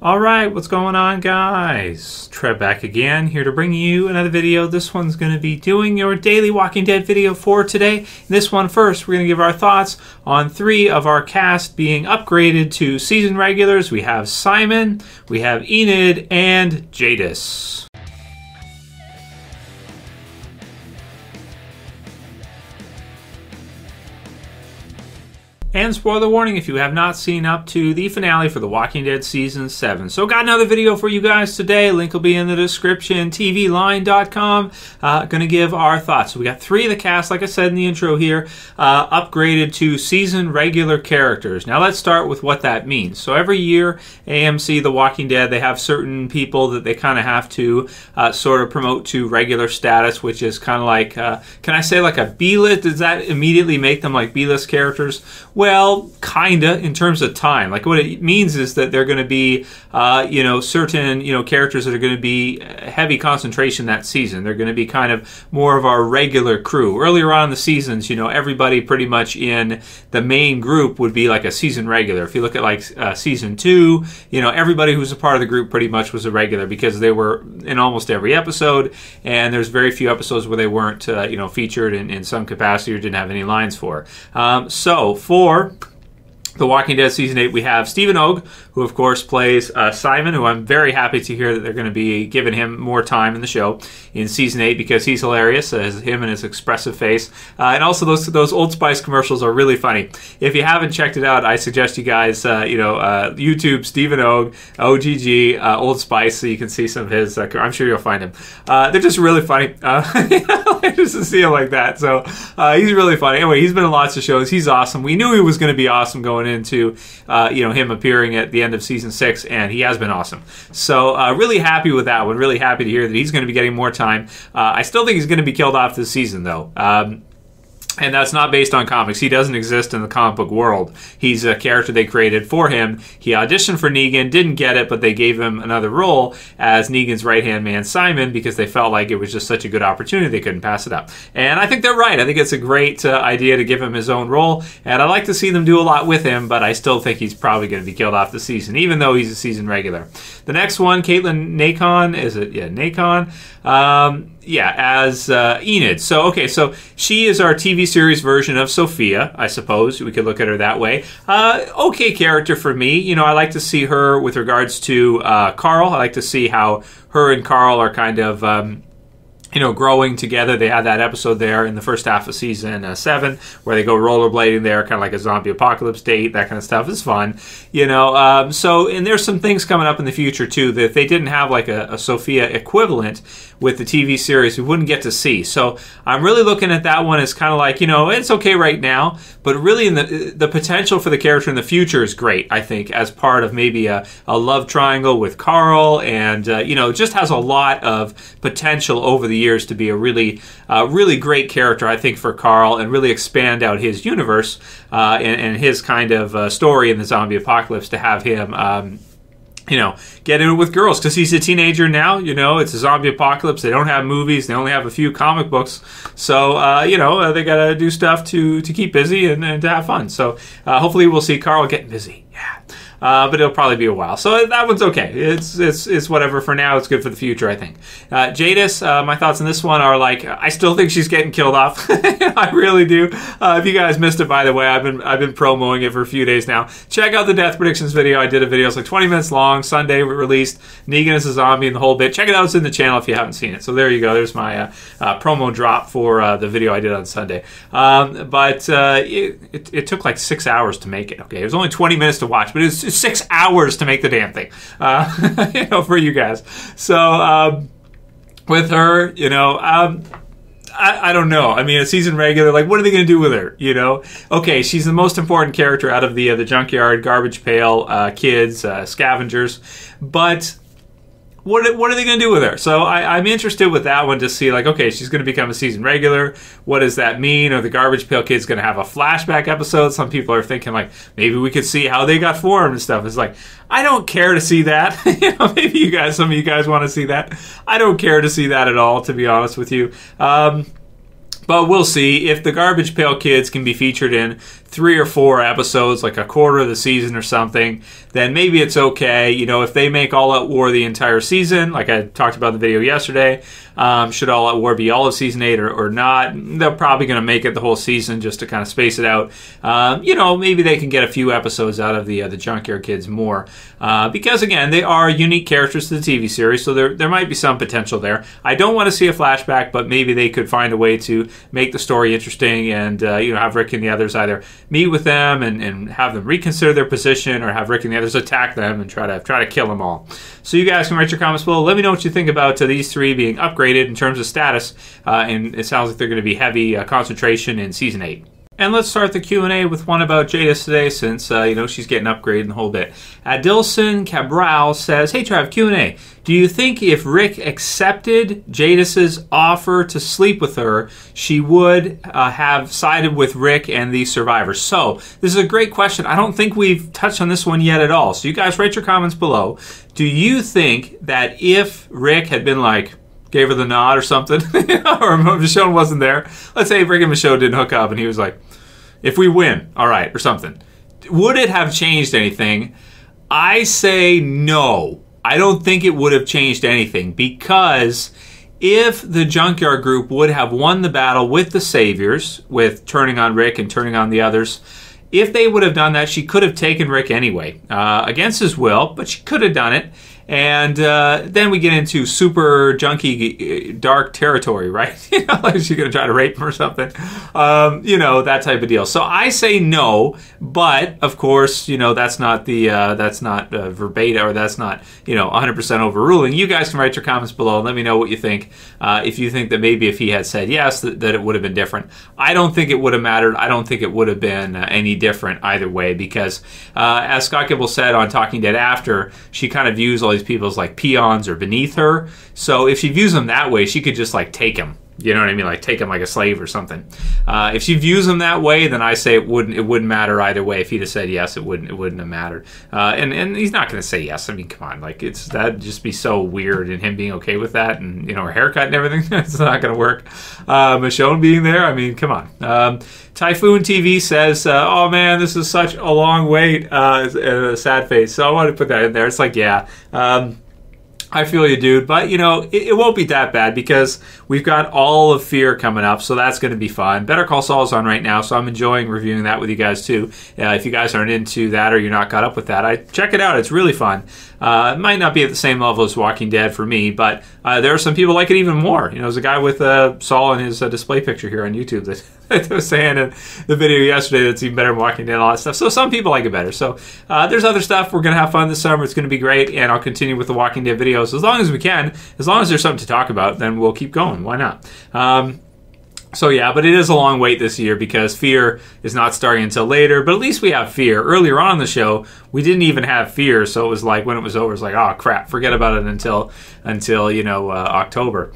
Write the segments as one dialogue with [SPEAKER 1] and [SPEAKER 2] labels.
[SPEAKER 1] Alright, what's going on, guys? Trev back again, here to bring you another video. This one's going to be doing your daily Walking Dead video for today. This one first, we're going to give our thoughts on 3 of our cast being upgraded to season regulars. We have Simon, we have Enid, and Jadis. And spoiler warning if you have not seen up to the finale for The Walking Dead Season 7. So got another video for you guys today. Link will be in the description. TVline.com. Gonna give our thoughts. So we got 3 of the cast, like I said in the intro here, upgraded to season regular characters. Now let's start with what that means. So every year, AMC, The Walking Dead, they have certain people that they kind of have to sort of promote to regular status, which is kind of like, can I say like a B-list? Does that immediately make them like B-list characters? Well, kinda, in terms of time. Like what it means is that they're going to be, certain, characters that are going to be heavy concentration that season. They're going to be kind of more of our regular crew. Earlier on in the seasons, everybody pretty much in the main group would be like a season regular. If you look at like season 2, everybody who was a part of the group pretty much was a regular because they were in almost every episode, and there's very few episodes where they weren't, featured in some capacity or didn't have any lines for. So for The Walking Dead Season 8, we have Stephen Ogg, who of course plays Simon, who I'm very happy to hear that they're going to be giving him more time in the show in Season 8 because he's hilarious, as him and his expressive face. And also those Old Spice commercials are really funny. If you haven't checked it out, I suggest you guys, YouTube Stephen Ogg, OGG, Old Spice, so you can see some of his, I'm sure you'll find him. They're just really funny. Just to see him like that. So he's really funny. Anyway, he's been in lots of shows. He's awesome. We knew he was going to be awesome going into, him appearing at the end of Season 6, and he has been awesome. So really happy with that one. Really happy to hear that he's going to be getting more time. I still think he's going to be killed off this season, though. And that's not based on comics. He doesn't exist in the comic book world. He's a character they created for him. He auditioned for Negan, didn't get it, but they gave him another role as Negan's right-hand man, Simon, because they felt like it was just such a good opportunity they couldn't pass it up. And I think they're right. I think it's a great idea to give him his own role, and I'd like to see them do a lot with him, but I still think he's probably going to be killed off the season, even though he's a season regular. The next one, Caitlin Nacon, is it? Yeah, Nacon. As Enid. So she is our TV series version of Sophia, I suppose. We could look at her that way. Okay character for me. I like to see her with regards to Carl. I like to see how her and Carl are kind of growing together. They had that episode there in the first half of season 7 where they go rollerblading there, kind of like a zombie apocalypse date, that kind of stuff. It's fun, and there's some things coming up in the future too that if they didn't have like a Sophia equivalent with the TV series, we wouldn't get to see. So I'm really looking at that one as kind of like, it's okay right now, but really in the potential for the character in the future is great, I think, as part of maybe a love triangle with Carl, and just has a lot of potential over the years to be a really great character, I think, for Carl, and really expand out his universe and his kind of story in the zombie apocalypse, to have him get in it with girls, because he's a teenager now. It's a zombie apocalypse. They don't have movies. They only have a few comic books. So, they got to do stuff to keep busy and to have fun. So, hopefully we'll see Carl getting busy. Yeah. But it'll probably be a while. So that one's okay. It's whatever for now. It's good for the future, I think. Jadis, my thoughts on this one are like, I still think she's getting killed off. I really do. If you guys missed it, by the way, I've been promoting it for a few days now. Check out the death predictions video. I did a video. It's like 20 minutes long. Sunday released. Negan is a zombie and the whole bit. Check it out. It's in the channel if you haven't seen it. So there you go. There's my promo drop for the video I did on Sunday. But it took like 6 hours to make it. Okay, it was only 20 minutes to watch, but it's 6 hours to make the damn thing, for you guys. So with her, I don't know. I mean, a season regular, like, what are they going to do with her? Okay, she's the most important character out of the junkyard, Garbage Pail Kids, scavengers, but what are they going to do with her? So I'm interested with that one to see, like, okay, she's going to become a season regular. What does that mean? Are the Garbage Pail Kids going to have a flashback episode? Some people are thinking, like, maybe we could see how they got formed and stuff. It's like, I don't care to see that. Maybe some of you guys want to see that. I don't care to see that at all, to be honest with you. But we'll see if the Garbage Pail Kids can be featured in 3 or 4 episodes, like a quarter of the season or something, then maybe it's okay. You know, if they make All Out War the entire season, like I talked about in the video yesterday, should All Out War be all of season 8 or not? They're probably going to make it the whole season just to kind of space it out. You know, maybe they can get a few episodes out of the Junkyard Kids more. Because, again, they are unique characters to the TV series, so there might be some potential there. I don't want to see a flashback, but maybe they could find a way to make the story interesting and, you know, have Rick and the others either meet with them and have them reconsider their position, or have Rick and the others attack them and try to kill them all. So you guys can write your comments below. Let me know what you think about these 3 being upgraded in terms of status, and it sounds like they're going to be heavy concentration in Season 8. And let's start the Q&A with one about Jadis today, since, you know, she's getting upgraded and the whole bit. Adilson Cabral says, hey, Trev, Q&A. Do you think if Rick accepted Jadis's offer to sleep with her, she would have sided with Rick and the survivors? So, this is a great question. I don't think we've touched on this one yet at all. So you guys write your comments below. Do you think that if Rick had been like, gave her the nod or something, or Michonne wasn't there, let's say Rick and Michonne didn't hook up and he was like, if we win, all right, or something, would it have changed anything? I say no. I don't think it would have changed anything, because if the Junkyard Group would have won the battle with the Saviors, with turning on Rick and turning on the others, if they would have done that, she could have taken Rick anyway, against his will, but she could have done it. And then we get into super junky dark territory, right? You know, like she's going to try to rape him or something. You know, that type of deal. So I say no, but of course, you know, that's not the verbatim, or that's not, you know, 100% overruling. You guys can write your comments below and let me know what you think. If you think that maybe if he had said yes, that it would have been different. I don't think it would have mattered. I don't think it would have been any different either way, because as Scott Gibble said on Talking Dead after, she kind of views all these people as like peons or beneath her. So if she views them that way, she could just like take him. You know what I mean? Like take him like a slave or something. If she views him that way, then I say it wouldn't matter either way. If he'd have said yes, it wouldn't have mattered. And he's not going to say yes. I mean, come on, like that'd just be so weird, and him being okay with that, and you know, her haircut and everything. It's not going to work. Michonne being there, I mean, come on. typhoonTV says, oh man, this is such a long wait, and a sad face. So I wanted to put that in there. It's like, yeah. I feel you, dude. But, you know, it won't be that bad, because we've got all of Fear coming up, so that's going to be fun. Better Call Saul's on right now, so I'm enjoying reviewing that with you guys, too. If you guys aren't into that, or you're not caught up with that, check it out. It's really fun. It might not be at the same level as Walking Dead for me, but there are some people like it even more. You know, there's a guy with Saul in his display picture here on YouTube that was saying in the video yesterday that's even better than Walking Dead and all that stuff. So some people like it better. So there's other stuff. We're going to have fun this summer. It's going to be great, and I'll continue with the Walking Dead videos as long as we can. As long as there's something to talk about, then we'll keep going. Why not? So yeah, but it is a long wait this year, because Fear is not starting until later, but at least we have Fear. Earlier on in the show, we didn't even have Fear, so it was like, when it was over, it was like, oh crap, forget about it until you know, October.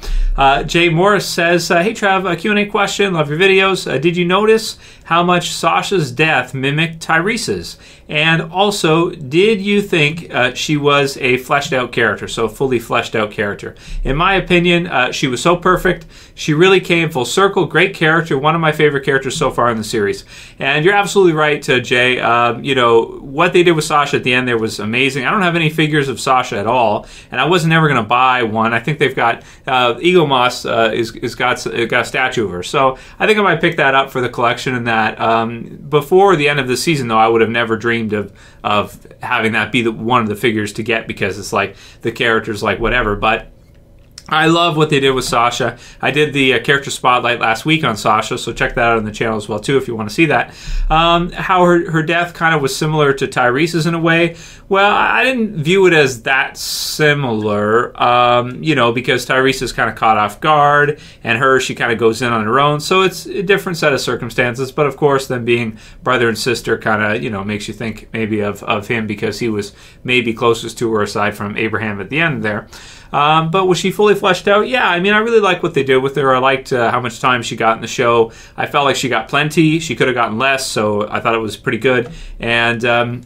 [SPEAKER 1] Jay Morris says, hey Trev, a Q&A question, love your videos. Did you notice how much Sasha's death mimicked Tyreese's? And also, did you think she was a fleshed out character, so fully fleshed out character? In my opinion, she was so perfect. She really came full circle. Great character. One of my favorite characters so far in the series. And you're absolutely right, Jay. You know, what they did with Sasha at the end there was amazing. I don't have any figures of Sasha at all, and I wasn't ever going to buy one. I think they've got, Eagle Moss is got a statue of her. So I think I might pick that up for the collection, and that. Before the end of the season, though, I would have never dreamed of having that be one of the figures to get, because it's like the character's like whatever. But I love what they did with Sasha. I did the character spotlight last week on Sasha, so check that out on the channel as well too if you want to see that. How her death kind of was similar to Tyreese's in a way. Well, I didn't view it as that similar, you know, because Tyreese is kind of caught off guard, and she kind of goes in on her own, so it's a different set of circumstances. But of course, them being brother and sister kind of, you know, makes you think maybe of him, because he was maybe closest to her aside from Abraham at the end there. But was she fully fleshed out? Yeah, I mean, I really like what they did with her. I liked how much time she got in the show. I felt like she got plenty. She could have gotten less, so I thought it was pretty good. And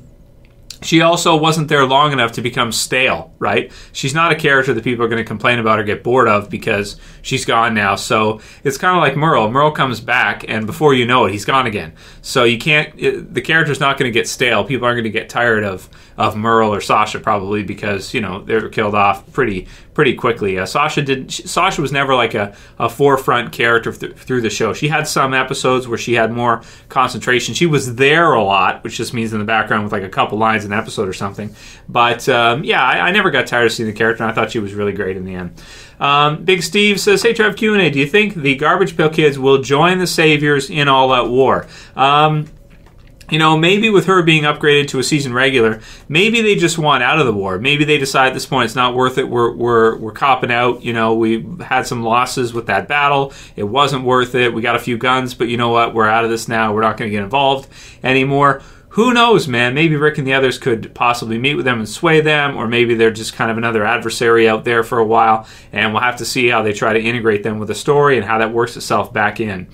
[SPEAKER 1] she also wasn't there long enough to become stale, right? She's not a character that people are going to complain about or get bored of because she's gone now. So it's kind of like Merle. Merle comes back, and before you know it, he's gone again. So you can't. The character's not going to get stale. People aren't going to get tired of Merle or Sasha probably because they were killed off pretty quickly. Sasha was never like a forefront character through the show. She had some episodes where she had more concentration. She was there a lot, which just means in the background with like a couple lines an episode or something. But I never got tired of seeing the character, and I thought she was really great in the end. Big Steve says, "Hey Trev, Q&A, do you think the Garbage Pail Kids will join the Saviors in All Out War?" Maybe with her being upgraded to a season regular, maybe they just want out of the war. Maybe they decide at this point it's not worth it. We're copping out. We had some losses with that battle. It wasn't worth it. We got a few guns, but you know what? We're out of this now. We're not going to get involved anymore. Who knows, man? Maybe Rick and the others could possibly meet with them and sway them, or maybe they're just kind of another adversary out there for a while, and we'll have to see how they try to integrate them with the story and how that works itself back in.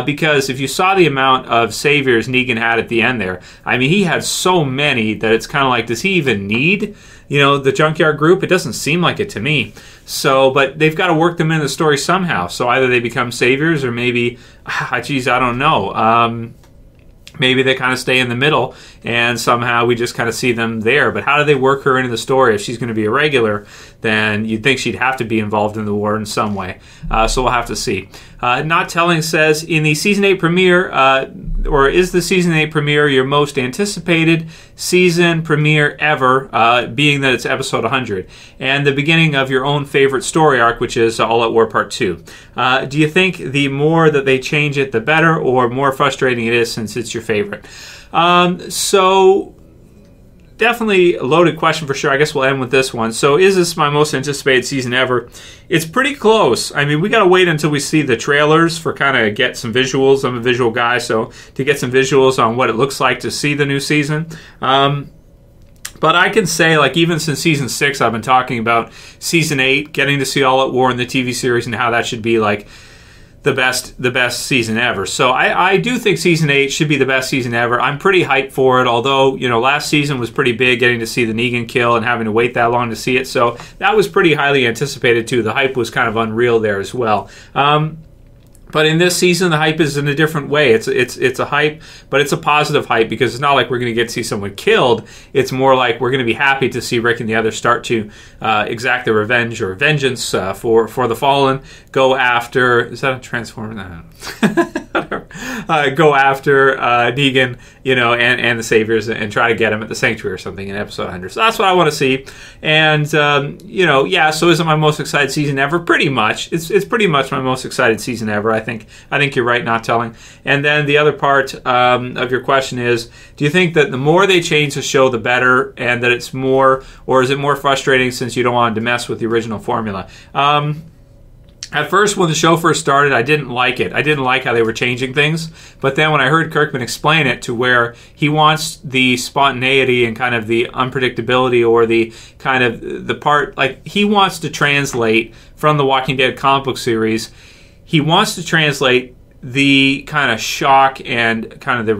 [SPEAKER 1] Because if you saw the amount of saviors Negan had at the end there, I mean, he had so many that it's kind of like, does he even need, the Junkyard Group? It doesn't seem like it to me. So, but they've got to work them in the story somehow. So either they become saviors, or maybe, I don't know. Maybe they kind of stay in the middle and somehow we just kind of see them there. But how do they work her into the story? If she's going to be a regular, then you'd think she'd have to be involved in the war in some way. So we'll have to see. Not Telling says, in the Season 8 premiere, or is the Season 8 premiere your most anticipated season premiere ever, being that it's episode 100, and the beginning of your own favorite story arc, which is All Out War Part 2. Do you think the more that they change it, the better, or more frustrating it is since it's your favorite? So definitely a loaded question for sure. I guess we'll end with this one. So is this my most anticipated season ever? It's pretty close. I mean, we got to wait until we see the trailers for kind of get some visuals. I'm a visual guy, so to get some visuals on what it looks like to see the new season. But I can say, like, even since season 6, I've been talking about season 8, getting to see All Out War in the TV series and how that should be like the best season ever. So I do think season 8 should be the best season ever. I'm pretty hyped for it, although, last season was pretty big, getting to see the Negan kill and having to wait that long to see it. So that was pretty highly anticipated too. The hype was kind of unreal there as well. But in this season, the hype is in a different way. It's a hype, but it's a positive hype because it's not like we're going to get to see someone killed. It's more like we're going to be happy to see Rick and the others start to exact their revenge or vengeance for the fallen. Go after... Is that a Transformer? No. Go after Negan, and the Saviors and try to get him at the Sanctuary or something in episode 100. So that's what I want to see. And, so is it my most excited season ever? Pretty much. It's pretty much my most excited season ever. I think you're right, Not Telling. And then the other part of your question is, do you think that the more they change the show, the better, and that it's more, or is it more frustrating since you don't want to mess with the original formula? At first, when the show first started, I didn't like it. I didn't like how they were changing things. But then when I heard Kirkman explain it to where he wants the spontaneity and kind of the unpredictability, or the kind of the part, like he wants to translate from the Walking Dead comic book series, he wants to translate the kind of shock and kind of the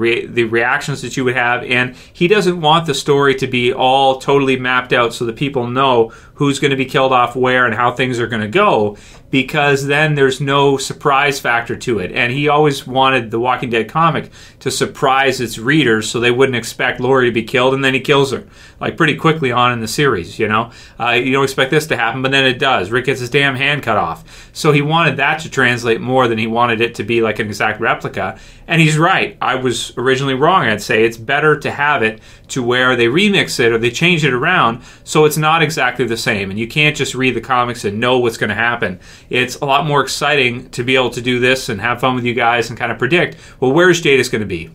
[SPEAKER 1] reactions that you would have, and he doesn't want the story to be all totally mapped out so that people know who's going to be killed off where and how things are going to go, because then there's no surprise factor to it. And he always wanted the Walking Dead comic to surprise its readers so they wouldn't expect Lori to be killed, and then he kills her, like pretty quickly on in the series, You don't expect this to happen, but then it does. Rick gets his damn hand cut off. So he wanted that to translate more than he wanted it to be like an exact replica. And he's right. I was originally wrong. I'd say it's better to have it to where they remix it or they change it around so it's not exactly the same. And you can't just read the comics and know what's going to happen. It's a lot more exciting to be able to do this and have fun with you guys and kind of predict, well, where's Jadis going to be?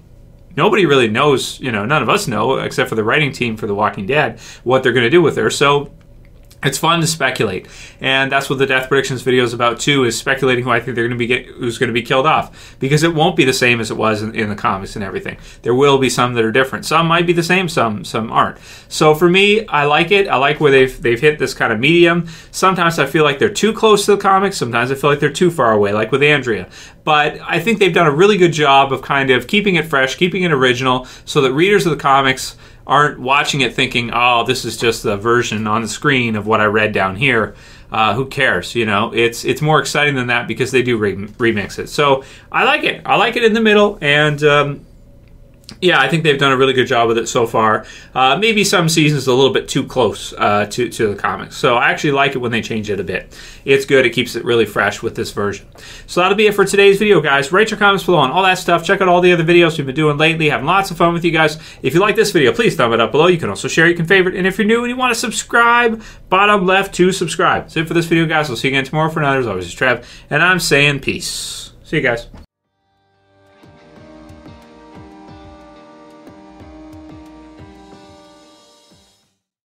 [SPEAKER 1] Nobody really knows, none of us know, except for the writing team for The Walking Dead, what they're going to do with her. So it's fun to speculate, and that's what the Death Predictions video is about too, is speculating who I think who's going to be killed off, because it won't be the same as it was in the comics and everything. There will be some that are different. Some might be the same, some aren't. So for me, I like it. I like where they've hit this kind of medium. Sometimes I feel like they're too close to the comics. Sometimes I feel like they're too far away, like with Andrea. But I think they've done a really good job of kind of keeping it fresh, keeping it original, so that readers of the comics aren't watching it thinking, oh, this is just the version on the screen of what I read down here. Who cares? You know, it's more exciting than that because they do remix it. So I like it. I like it in the middle, and yeah, I think they've done a really good job with it so far. Maybe some seasons a little bit too close to the comics. So I actually like it when they change it a bit. It's good. It keeps it really fresh with this version. So that'll be it for today's video, guys. Rate your comments below on all that stuff. Check out all the other videos we've been doing lately. Having lots of fun with you guys. If you like this video, please thumb it up below. You can also share, you can favorite. And if you're new and you want to subscribe, bottom left to subscribe. That's it for this video, guys. I'll see you again tomorrow for another. As always, it's Trev. And I'm saying peace. See you guys.